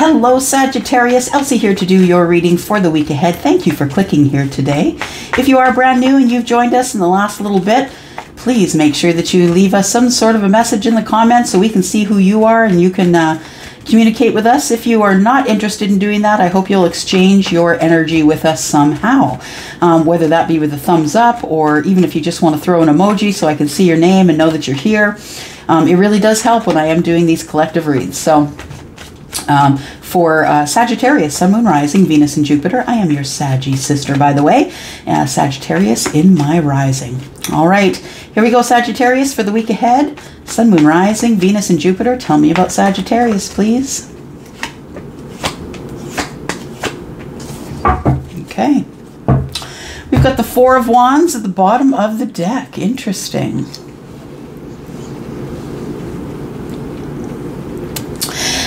Hello Sagittarius, Elsie here to do your reading for the week ahead. Thank you for clicking here today. If you are brand new and you've joined us in the last little bit, please make sure that you leave us some sort of a message in the comments so we can see who you are and you can communicate with us. If you are not interested in doing that, I hope you'll exchange your energy with us somehow, whether that be with a thumbs up or even if you just want to throw an emoji so I can see your name and know that you're here. It really does help when I am doing these collective reads. So for Sagittarius, Sun, Moon, Rising, Venus, and Jupiter, I am your Saggy sister, by the way. Sagittarius in my rising. All right, here we go, Sagittarius, for the week ahead. Sun, Moon, Rising, Venus, and Jupiter. Tell me about Sagittarius, please. Okay. We've got the Four of Wands at the bottom of the deck. Interesting.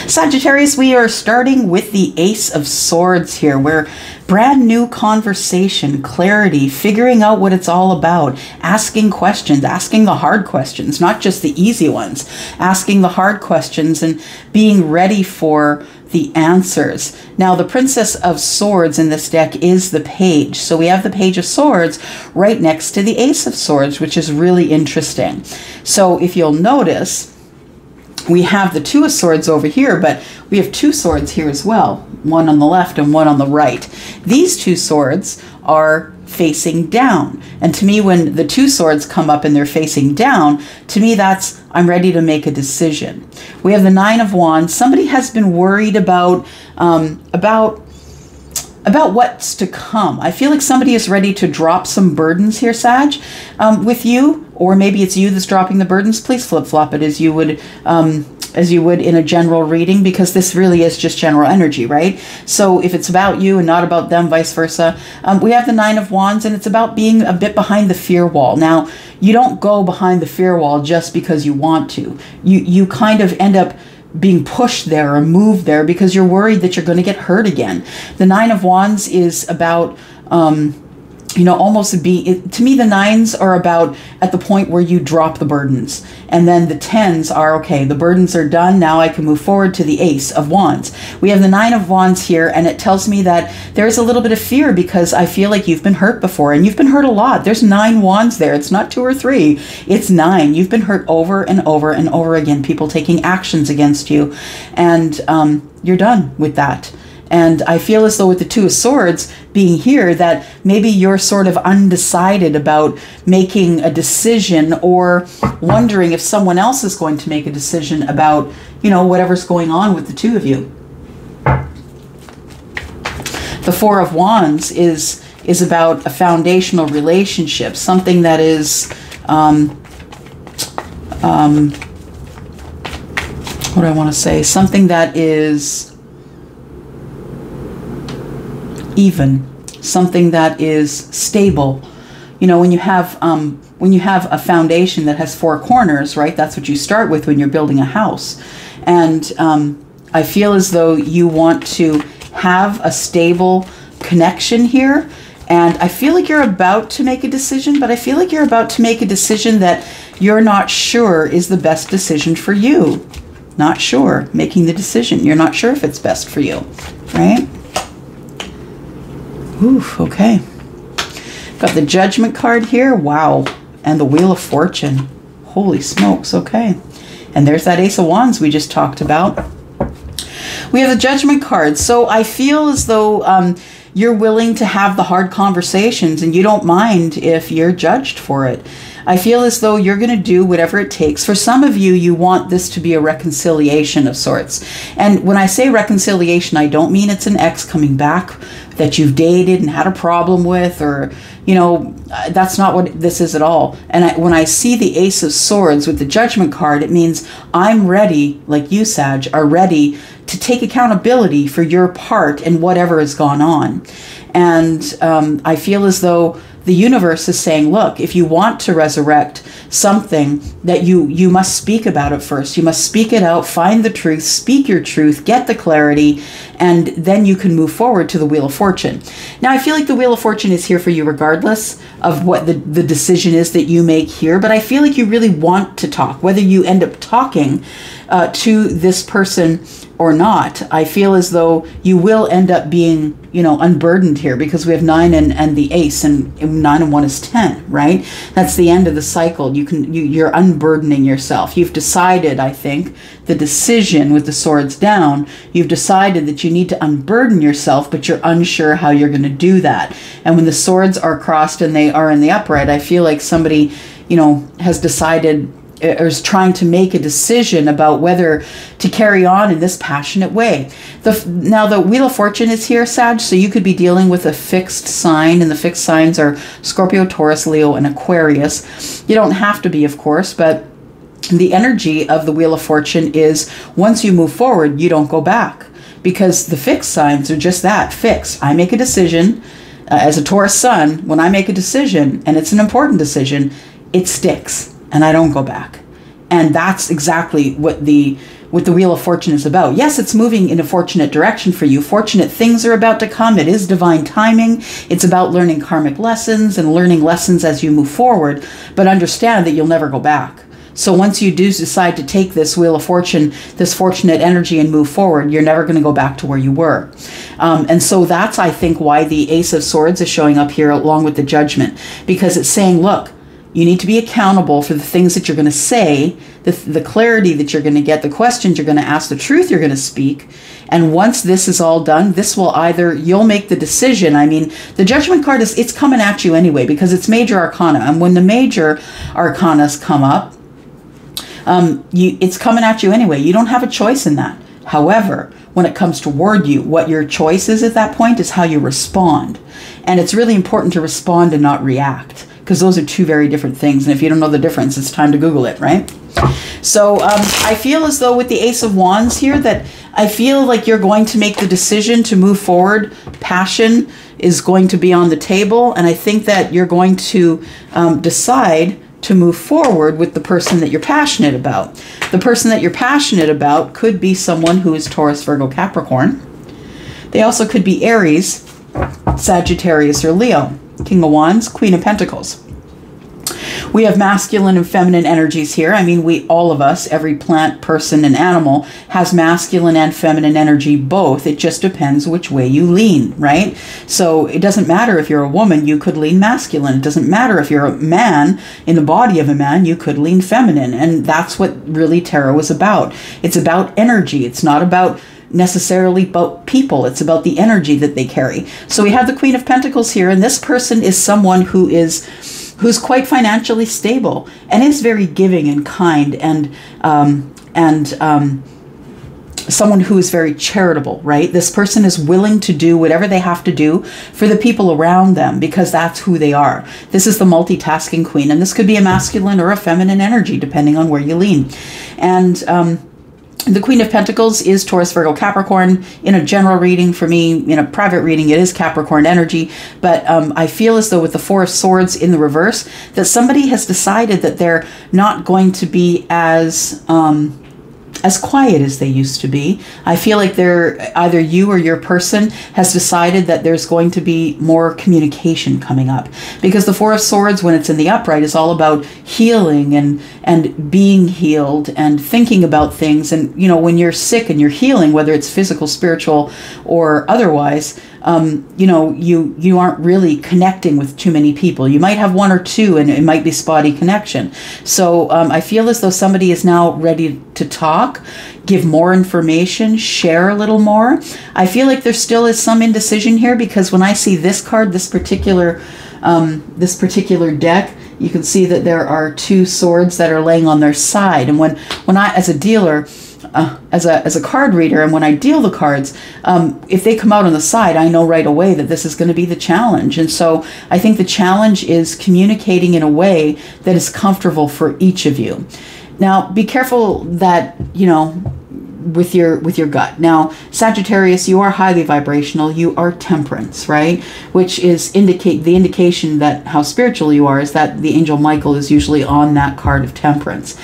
Sagittarius, we are starting with the Ace of Swords here. We're brand new conversation, clarity, figuring out what it's all about, asking questions, asking the hard questions, not just the easy ones, asking the hard questions and being ready for the answers. Now, the Princess of Swords in this deck is the Page. So we have the Page of Swords right next to the Ace of Swords, which is really interesting. So if you'll notice, we have the Two of Swords over here, but we have two swords here as well, one on the left and one on the right. These two swords are facing down. And to me, when the two swords come up and they're facing down, to me that's, I'm ready to make a decision. We have the Nine of Wands. Somebody has been worried about what's to come. I feel like somebody is ready to drop some burdens here, Sag, with you, or maybe it's you that's dropping the burdens. Please flip-flop it as you would in a general reading, because this really is just general energy, right? So if it's about you and not about them, vice versa. We have the Nine of Wands, and it's about being a bit behind the fear wall. Now, you don't go behind the fear wall just because you want to. You kind of end up being pushed there or moved there because you're worried that you're going to get hurt again. The Nine of Wands is about, almost being, to me, the nines are about at the point where you drop the burdens. And then the tens are, okay, the burdens are done. Now I can move forward to the Ace of Wands. We have the Nine of Wands here, and it tells me that there's a little bit of fear because I feel like you've been hurt before, and you've been hurt a lot. There's 9 wands there. It's not 2 or 3. It's 9. You've been hurt over and over and over again. People taking actions against you, and you're done with that. And I feel as though with the Two of Swords being here that maybe you're sort of undecided about making a decision or wondering if someone else is going to make a decision about, whatever's going on with the two of you. The Four of Wands is about a foundational relationship, something that is, what do I want to say? Something that is even, something that is stable. When you have a foundation that has 4 corners, right? That's what you start with when you're building a house. And I feel as though you want to have a stable connection here. And I feel like you're about to make a decision, but I feel like you're about to make a decision that you're not sure is the best decision for you. Not sure, making the decision. You're not sure if it's best for you, right? Oof, okay. Got the Judgment card here. Wow. And the Wheel of Fortune. Holy smokes. Okay. And there's that Ace of Wands we just talked about. We have the Judgment card. So I feel as though you're willing to have the hard conversations and you don't mind if you're judged for it. I feel as though you're going to do whatever it takes. For some of you, you want this to be a reconciliation of sorts. And when I say reconciliation, I don't mean it's an ex coming back that you've dated and had a problem with, or, that's not what this is at all. And when I see the Ace of Swords with the Judgment card, it means I'm ready, like you, Sag, are ready to take accountability for your part in whatever has gone on. And I feel as though the universe is saying, look, if you want to resurrect something, that you must speak about it first. You must speak it out, find the truth, speak your truth, get the clarity, and then you can move forward to the Wheel of Fortune. Now, I feel like the Wheel of Fortune is here for you regardless of what the decision is that you make here, but I feel like you really want to talk, whether you end up talking to this person or not. I feel as though you will end up being, you know, unburdened here, because we have 9 and the Ace, and 9 and 1 is 10, right? That's the end of the cycle. You're unburdening yourself. You've decided, I think, the decision with the swords down, you've decided that you need to unburden yourself, but you're unsure how you're going to do that. And when the swords are crossed and they are in the upright, I feel like somebody, you know, has decided or is trying to make a decision about whether to carry on in this passionate way. Now, the Wheel of Fortune is here, Sag, so you could be dealing with a fixed sign, and the fixed signs are Scorpio, Taurus, Leo, and Aquarius. You don't have to be, of course, but the energy of the Wheel of Fortune is once you move forward, you don't go back, because the fixed signs are just that, fixed. I make a decision. As a Taurus sun, when I make a decision, and it's an important decision, it sticks. And I don't go back. And that's exactly what the Wheel of Fortune is about. Yes, it's moving in a fortunate direction for you. Fortunate things are about to come. It is divine timing. It's about learning karmic lessons and learning lessons as you move forward. But understand that you'll never go back. So once you do decide to take this Wheel of Fortune, this fortunate energy, and move forward, you're never going to go back to where you were. And so that's, I think, why the Ace of Swords is showing up here along with the Judgment. Because it's saying, look, you need to be accountable for the things that you're going to say, the clarity that you're going to get, the questions you're going to ask, the truth you're going to speak. And once this is all done, this will either, you'll make the decision. I mean, the Judgment card it's coming at you anyway, because it's major arcana. And when the major arcanas come up, it's coming at you anyway. You don't have a choice in that. However, when it comes toward you, what your choice is at that point is how you respond. And it's really important to respond and not react, because those are two very different things. And if you don't know the difference, it's time to Google it, right? So I feel as though with the Ace of Wands here, that I feel like you're going to make the decision to move forward. Passion is going to be on the table. And I think that you're going to decide to move forward with the person that you're passionate about. The person that you're passionate about could be someone who is Taurus, Virgo, Capricorn. They also could be Aries, Sagittarius, or Leo. King of Wands, Queen of Pentacles. We have masculine and feminine energies here. I mean, all of us, every plant, person, and animal has masculine and feminine energy, both. It just depends which way you lean, right? So it doesn't matter if you're a woman, you could lean masculine. It doesn't matter if you're a man, in the body of a man, you could lean feminine. And that's what really tarot is about. It's about energy. It's not about necessarily about people. It's about the energy that they carry. So we have the Queen of Pentacles here, and this person is someone who's quite financially stable and is very giving and kind, and someone who is very charitable, right? This person is willing to do whatever they have to do for the people around them, because that's who they are. This is the multitasking queen, and this could be a masculine or a feminine energy, depending on where you lean. And the Queen of Pentacles is Taurus, Virgo, Capricorn. In a general reading, for me, in a private reading, it is Capricorn energy. But I feel as though with the Four of Swords in the reverse, that somebody has decided that they're not going to be as quiet as they used to be. I feel like either you or your person has decided that there's going to be more communication coming up, because the Four of Swords, when it's in the upright, is all about healing and being healed and thinking about things. And, you know, when you're sick and you're healing, whether it's physical, spiritual, or otherwise, you know, you aren't really connecting with too many people. You might have one or two, and it might be spotty connection. So I feel as though somebody is now ready to talk, give more information, share a little more. I feel like there still is some indecision here, because when I see this card, this particular deck, you can see that there are two swords that are laying on their side. And when I, as a dealer, as a card reader, and when I deal the cards, if they come out on the side, I know right away that this is going to be the challenge. And so I think the challenge is communicating in a way that is comfortable for each of you. Now, be careful that, you know, with your gut. Now, Sagittarius, you are highly vibrational. You are Temperance, right? Which is the indication that how spiritual you are is that the angel Michael is usually on that card of Temperance.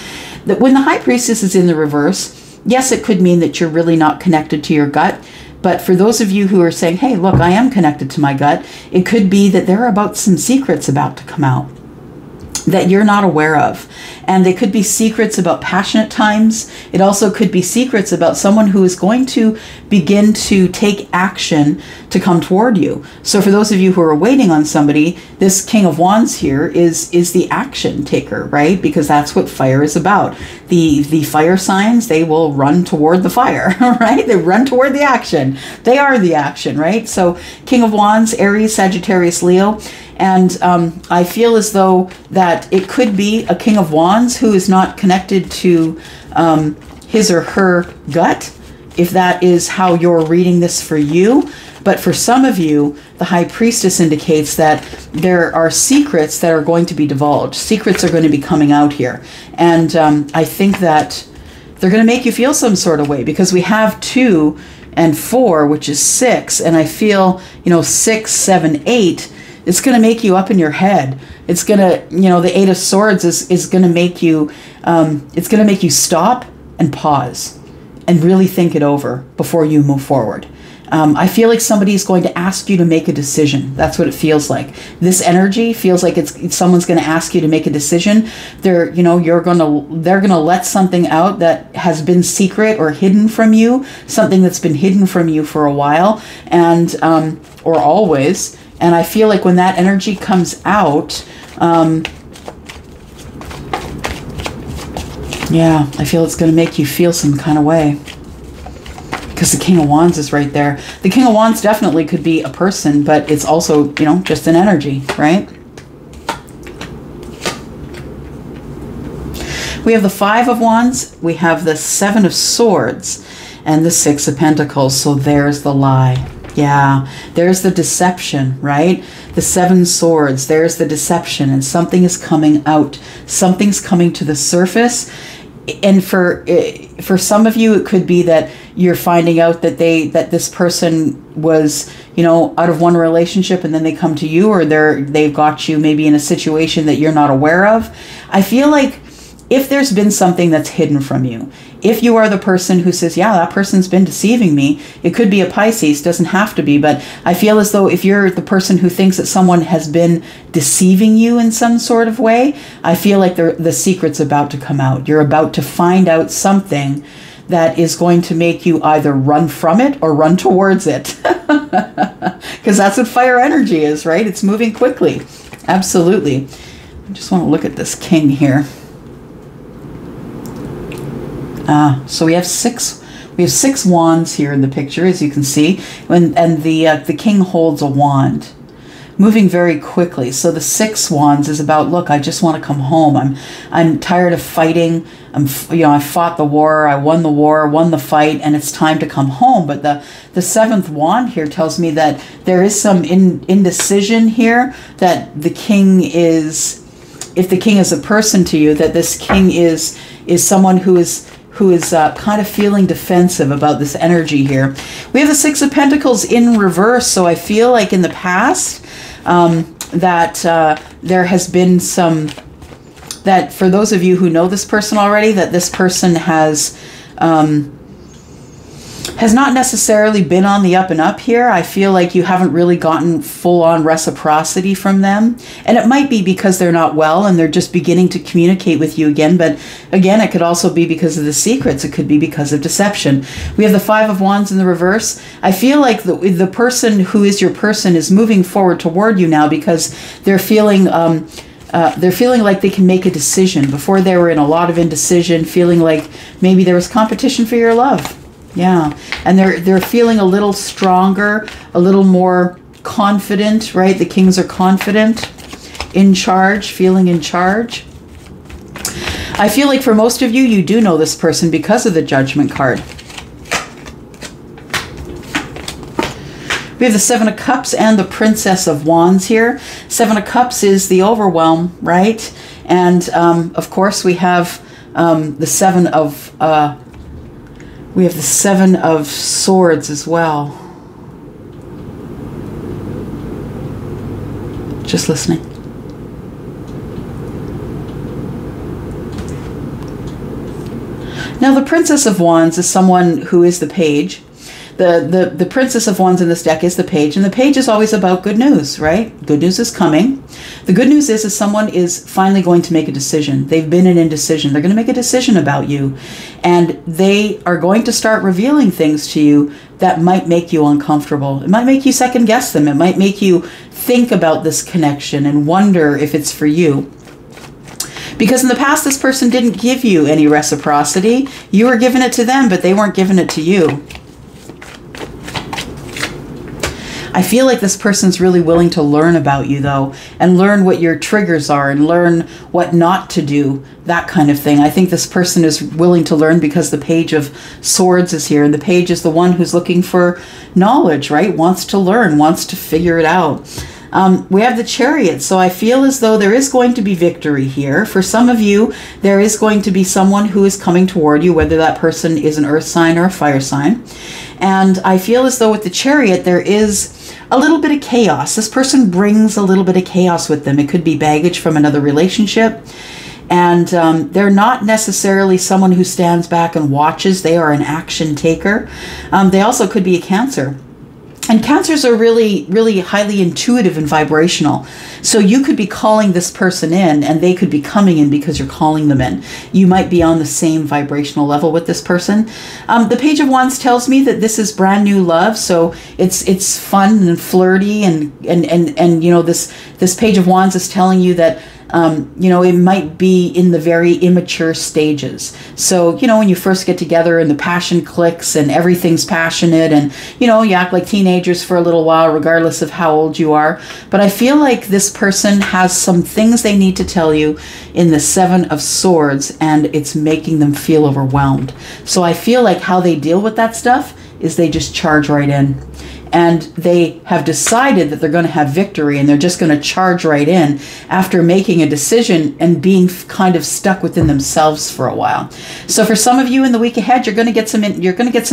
That when the High Priestess is in the reverse, yes, it could mean that you're really not connected to your gut, But for those of you who are saying, hey, look, I am connected to my gut, it could be that there are about some secrets about to come out that you're not aware of. And they could be secrets about passionate times. It also could be secrets about someone who is going to begin to take action to come toward you. So for those of you who are waiting on somebody, this King of Wands here is the action taker, right? Because that's what fire is about. The fire signs, they will run toward the fire, right? They run toward the action. They are the action, right? So King of Wands, Aries, Sagittarius, Leo. And I feel as though that it could be a King of Wands who is not connected to his or her gut, if that is how you're reading this for you. But for some of you, the High Priestess indicates that there are secrets that are going to be divulged. Secrets are going to be coming out here. And I think that they're going to make you feel some sort of way, because we have 2 and 4, which is 6. And I feel, 6, 7, 8, it's going to make you up in your head. It's going to, the 8 of Swords is going to make you, it's going to make you stop and pause and really think it over before you move forward. I feel like somebody's going to ask you to make a decision. That's what it feels like. This energy feels like it's someone's going to ask you to make a decision. They're going to let something out that has been secret or hidden from you, something that's been hidden from you for a while, and or always. And I feel like when that energy comes out, yeah, I feel it's going to make you feel some kind of way. Because the King of Wands is right there. The King of Wands definitely could be a person, but it's also, just an energy, right? We have the 5 of Wands, we have the 7 of Swords, and the 6 of Pentacles. So there's the lie. Yeah, there's the deception, right? The 7 swords, there's the deception, and something is coming out. Something's coming to the surface. And for some of you, it could be that you're finding out that this person was, out of one relationship, and then they come to you, or they've got you maybe in a situation that you're not aware of. I feel like if there's been something that's hidden from you, if you are the person who says, yeah, that person's been deceiving me, it could be a Pisces, doesn't have to be, but I feel as though if you're the person who thinks that someone has been deceiving you in some sort of way, I feel like the secret's about to come out. You're about to find out something that is going to make you either run from it or run towards it. Because that's what fire energy is, right? It's moving quickly. Absolutely. I just want to look at this king here. So we have 6 wands here in the picture, as you can see, and the king holds a wand, moving very quickly. So the 6 wands is about, look, I just want to come home. I'm tired of fighting. I fought the war. I won the war, won the fight, and it's time to come home. But the 7th wand here tells me that there is some indecision here, that the king is, if the king is a person to you, that this king is someone who is kind of feeling defensive about this energy here. We have the 6 of Pentacles in reverse, so I feel like in the past that there has been some, that for those of you who know this person already, that this person has not necessarily been on the up and up here. I feel like you haven't really gotten full-on reciprocity from them. And it might be because they're not well and they're just beginning to communicate with you again. But again, it could also be because of the secrets. It could be because of deception. We have the 5 of Wands in the reverse. I feel like the person who is your person is moving forward toward you now, because they're feeling like they can make a decision. Before, they were in a lot of indecision, feeling like maybe there was competition for your love. Yeah, and they're feeling a little stronger, a little more confident, right? The kings are confident, in charge, feeling in charge. I feel like for most of you, you do know this person because of the Judgment card. We have the 7 of Cups and the Princess of Wands here. 7 of Cups is the overwhelm, right? And of course, we have the 7 of Swords as well. Just listening. Now, the Princess of Wands is someone who is the page. The Princess of Wands in this deck is the Page, and the Page is always about good news, right? Good news is coming. The good news is someone is finally going to make a decision. They've been in indecision. They're going to make a decision about you, and they are going to start revealing things to you that might make you uncomfortable. It might make you second guess them. It might make you think about this connection and wonder if it's for you. Because in the past, this person didn't give you any reciprocity. You were giving it to them, but they weren't giving it to you. I feel like this person's really willing to learn about you, though, and learn what your triggers are and learn what not to do, that kind of thing. I think this person is willing to learn because the Page of Swords is here, and the Page is the one who's looking for knowledge, right? Wants to learn, wants to figure it out. We have the Chariot, so I feel as though there is going to be victory here. For some of you, there is going to be someone who is coming toward you, whether that person is an earth sign or a fire sign. And I feel as though with the Chariot, there is a little bit of chaos. This person brings a little bit of chaos with them. It could be baggage from another relationship. And they're not necessarily someone who stands back and watches. They are an action taker. They also could be a Cancer. And Cancers are really, really highly intuitive and vibrational. So you could be calling this person in and they could be coming in because you're calling them in. You might be on the same vibrational level with this person. The Page of Wands tells me that this is brand new love. So it's fun and flirty and you know, this Page of Wands is telling you that you know, it might be in the very immature stages. So, you know, when you first get together and the passion clicks and everything's passionate and, you know, you act like teenagers for a little while, regardless of how old you are. But I feel like this person has some things they need to tell you in the Seven of Swords, and it's making them feel overwhelmed. So I feel like how they deal with that stuff is they just charge right in. And they have decided that they're going to have victory, and they're just going to charge right in after making a decision and being kind of stuck within themselves for a while. So for some of you in the week ahead, you're going to get some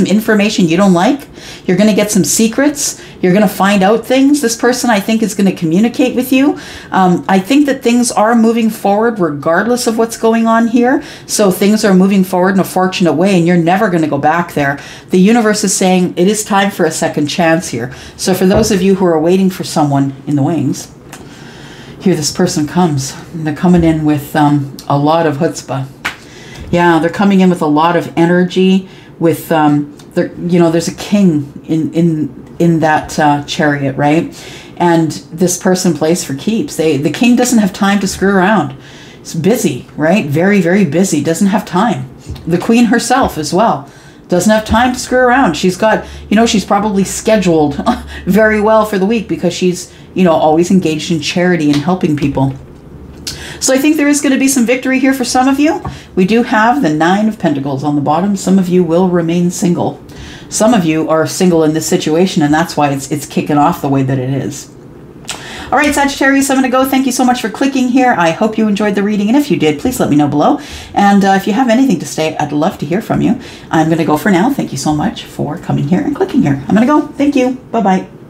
information you don't like. You're going to get some secrets. You're going to find out things. This person, I think, is going to communicate with you. I think that things are moving forward regardless of what's going on here. So things are moving forward in a fortunate way, and you're never going to go back there. The universe is saying it is time for a second chance here. So for those of you who are waiting for someone in the wings, here this person comes. And they're coming in with a lot of chutzpah. Yeah, they're coming in with a lot of energy. With you know, there's a king in that chariot, right? And this person plays for keeps. The king doesn't have time to screw around. It's busy, right? Very, very busy. Doesn't have time. The queen herself as well doesn't have time to screw around. She's got, you know, she's probably scheduled very well for the week because she's, you know, always engaged in charity and helping people. So I think there is going to be some victory here for some of you. We do have the Nine of Pentacles on the bottom. Some of you will remain single. Some of you are single in this situation, and that's why it's kicking off the way that it is. All right, Sagittarius, I'm going to go. Thank you so much for clicking here. I hope you enjoyed the reading, and if you did, please let me know below. And if you have anything to say, I'd love to hear from you. I'm going to go for now. Thank you so much for coming here and clicking here. I'm going to go. Thank you. Bye-bye.